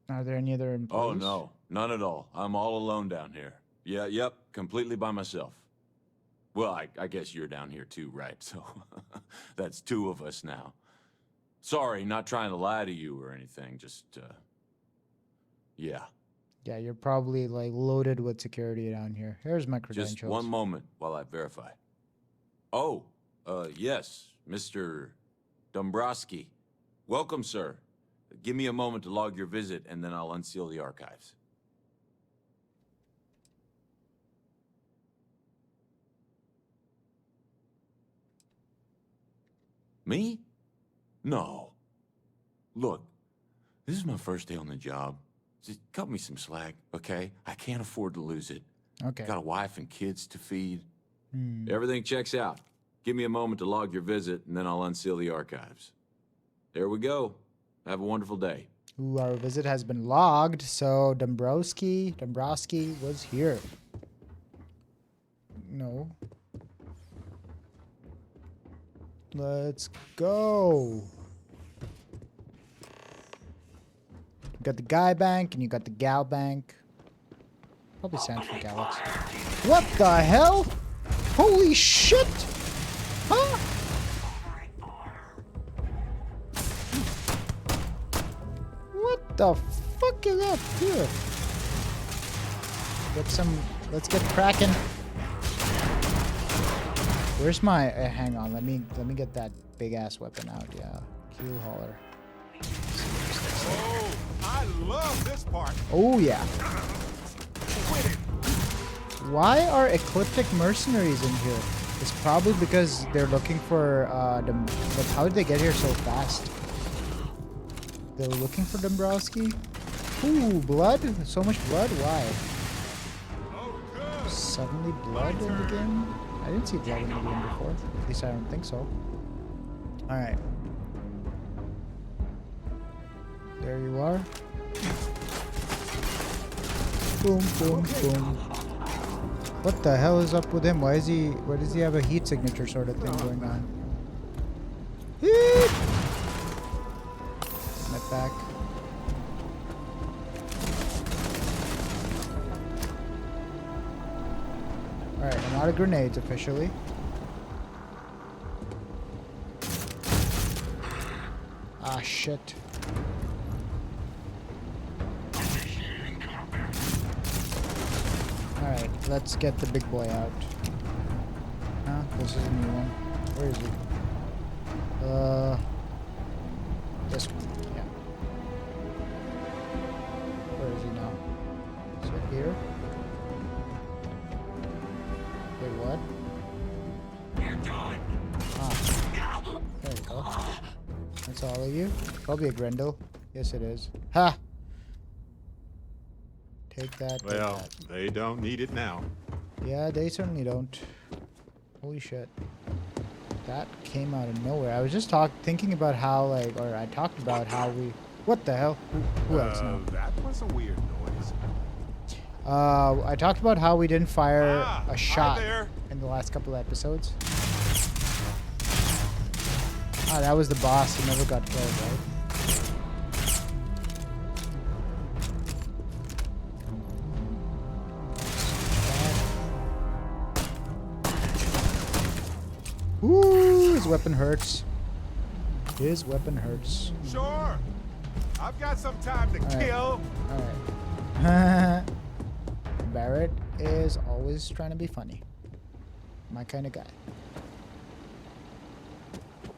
Are there any other employees? Oh, no. None at all. I'm all alone down here. Yep. Completely by myself. Well, I guess you're down here too, right? So that's two of us now. Sorry, not trying to lie to you or anything, just, yeah. Yeah, you're probably, like, loaded with security down here. Here's my credentials. Just one moment while I verify. Oh, yes, Mr. Dombrowski. Welcome, sir. Give me a moment to log your visit, and then I'll unseal the archives. Me? No. Look, this is my first day on the job. Just cut me some slack, okay? I can't afford to lose it. Okay. Got a wife and kids to feed. Everything checks out. Give me a moment to log your visit, and then I'll unseal the archives. There we go. Have a wonderful day. Ooh, our visit has been logged, so Dombrowski was here. No. Let's go. You got the Galbank and you got the Galbank. Probably stands for Galaxy. What the hell? Holy shit! Huh? What the fuck is up here? Let's get cracking. Where's my, hang on, let me get that big ass weapon out, yeah. Keel hauler. Oh, I love this part. Oh yeah. Why are ecliptic mercenaries in here? It's probably because they're looking for but how did they get here so fast? They were looking for Dombrowski? Ooh, blood? So much blood? Why? Suddenly blood in the game? I didn't see blood in the game before. At least I don't think so. Alright. There you are. Boom, boom, boom. What the hell is up with him? Why does he have a heat signature sort of thing going on? Heat! My back. Alright, I'm out of grenades officially. Ah, shit. Alright, let's get the big boy out. Huh? This is a new one. Where is he? This one. Yeah. Where is he now? Is it here? Wait, what? Ah. There we go. That's all of you? Probably a Grendel. Yes, it is. Ha! Take that. Well, take that. they don't need it now. Yeah, they certainly don't. Holy shit. That came out of nowhere. I was just thinking about how, like, or I talked about how we... What the hell? Who else now? That was a weird noise. I talked about how we didn't fire a shot there. in the last couple of episodes. Ah, that was the boss who never got killed, right? Ooh, his weapon hurts. His weapon hurts. Sure. I've got some time to kill. Alright. Barrett is always trying to be funny. My kind of guy.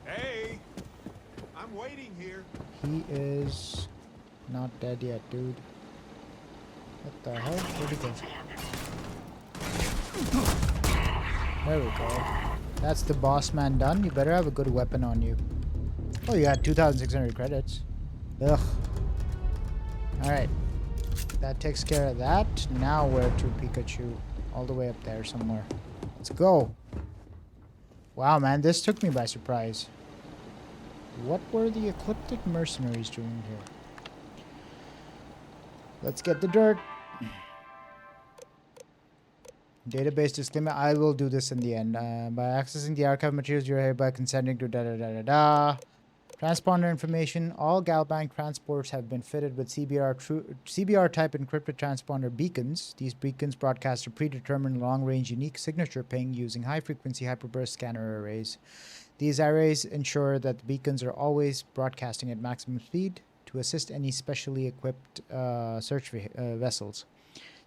Hey, I'm waiting here. He is not dead yet, dude. What the hell? Where'd he go? There we go. That's the boss man done. You better have a good weapon on you. Oh, you got 2,600 credits. Ugh. Alright. That takes care of that. Now where to, Pikachu? All the way up there somewhere. Let's go. Wow, man. This took me by surprise. What were the Ecliptic mercenaries doing here? Let's get the dirt. Database disclaimer. I will do this in the end. By accessing the archive materials, you're hereby consenting to da-da-da-da-da. Transponder information. All Galbank transports have been fitted with CBR-type encrypted transponder beacons. These beacons broadcast a predetermined long-range unique signature ping using high-frequency hyperburst scanner arrays. These arrays ensure that the beacons are always broadcasting at maximum speed to assist any specially equipped search vessels.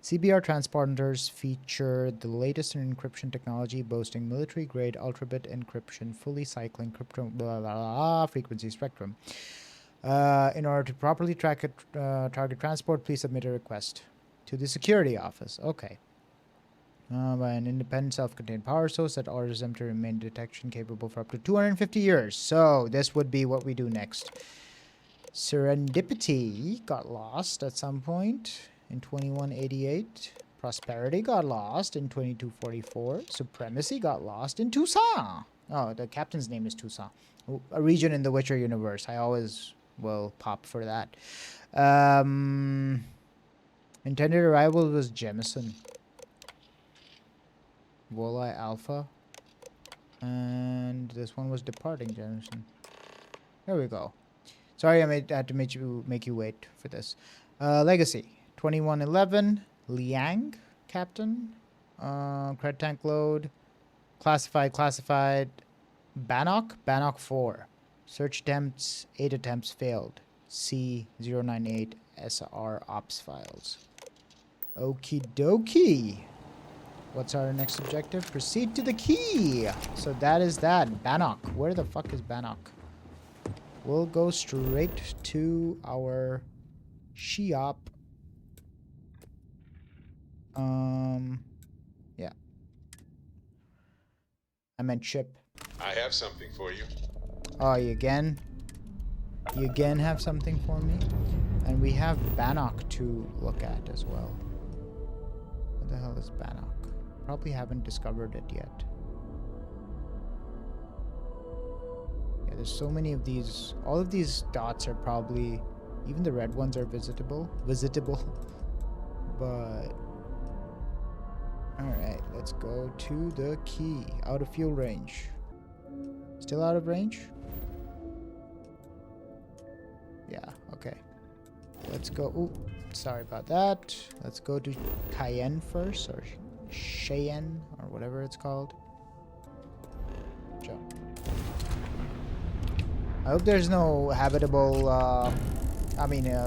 CBR transponders feature the latest in encryption technology, boasting military-grade ultra-bit encryption, fully cycling frequency spectrum. In order to properly track a target transport, please submit a request to the security office. Okay. By an independent self-contained power source that orders them to remain detection capable for up to 250 years. So this would be what we do next. Serendipity got lost at some point in 2188. Prosperity got lost in 2244. Supremacy got lost in Tucson. Oh, the captain's name is Tucson. A region in the Witcher universe. I always will pop for that. Intended arrival was Jemison. Walleye Alpha. And this one was departing Jemison. There we go. Sorry, I had to make you wait for this. Legacy. 2111, Liang, Captain, cred tank load, classified, Bannock 4, search attempts, 8 attempts failed, C098 SR ops files. Okie dokie. What's our next objective? Proceed to the key. So that is that. Bannock. Where the fuck is Bannock? We'll go straight to our Shiop. Yeah. I meant ship. I have something for you. Oh, you again? You again have something for me? And we have Bannock to look at as well. What the hell is Bannock? Probably haven't discovered it yet. Yeah, there's so many of these. All of these dots are probably, even the red ones are visitable. But alright, let's go to the key. Out of fuel range. Still out of range? Yeah, okay. Let's go. Ooh, sorry about that. Let's go to Cayenne first, or Cheyenne, or whatever it's called. Jump. I hope there's no habitable,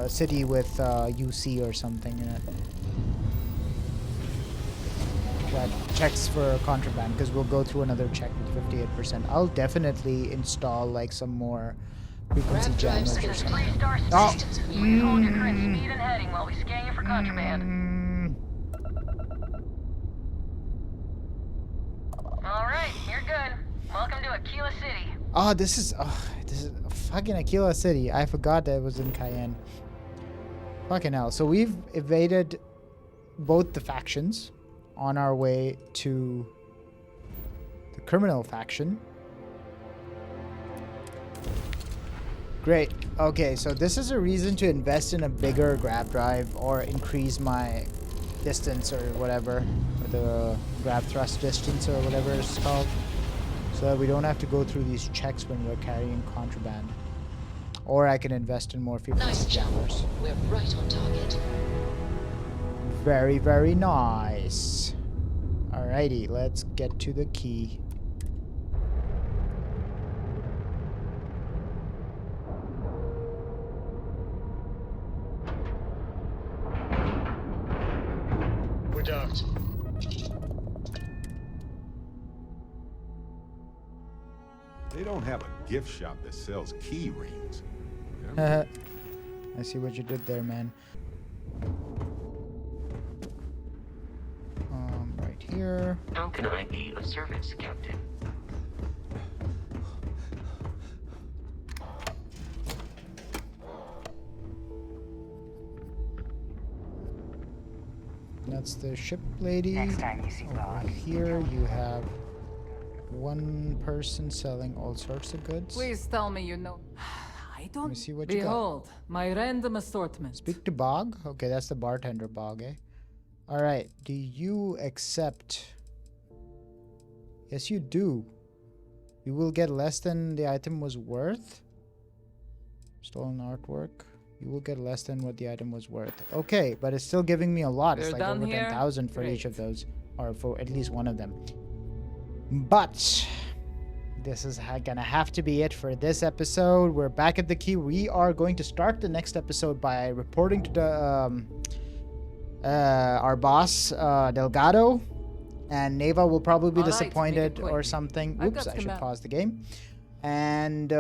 city with UC or something in it. That checks for contraband, because we'll go through another check with 58%. I'll definitely install like some more frequency jammers or something. Oh! Please hold your current speed and heading while we scan you for contraband. Alright, you're good. Welcome to Aquila City. Oh, this is fucking Aquila City. I forgot that it was in Cayenne. Fucking hell. So we've evaded both the factions on our way to the criminal faction. Great. Okay, so this is a reason to invest in a bigger grab drive or increase my distance or whatever, or the grab thrust distance or whatever it's called, so that we don't have to go through these checks when we're carrying contraband. Or I can invest in more frequency Nice job. jammers. We're right on target. Very, very nice. Alrighty, let's get to the key. We're docked. They don't have a gift shop that sells key rings. I see what you did there, man. Right here. How can I be of service, Captain? That's the ship lady. Next time you see Over Bob, here you have one person selling all sorts of goods. Please tell me you know. I Let don't. me see what you got. Behold, my random assortment. Speak to Bog. Okay, that's the bartender Bog, eh? All right. Do you accept? Yes, you do. You will get less than the item was worth. Stolen artwork. You will get less than what the item was worth. Okay, but it's still giving me a lot. It's We're like over done here? 10,000 for each Great. of those, or for at least one of them. But this is gonna have to be it for this episode. We're back at the key. We are going to start the next episode by reporting to the our boss Delgado, and Neva will probably be All right, make it disappointed quick. or something. I've Oops, got I should schematic. pause the game. And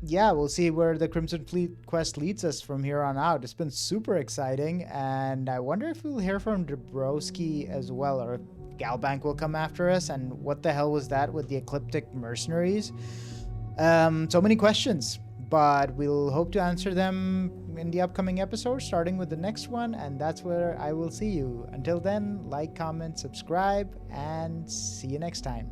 yeah, we'll see where the Crimson Fleet quest leads us from here on out. It's been super exciting, and I wonder if we'll hear from Dabrowski as well, or if Galbank will come after us, and what the hell was that with the Ecliptic mercenaries? So many questions, but we'll hope to answer them in the upcoming episode, starting with the next one, and that's where I will see you. Until then, like, comment, subscribe, and see you next time.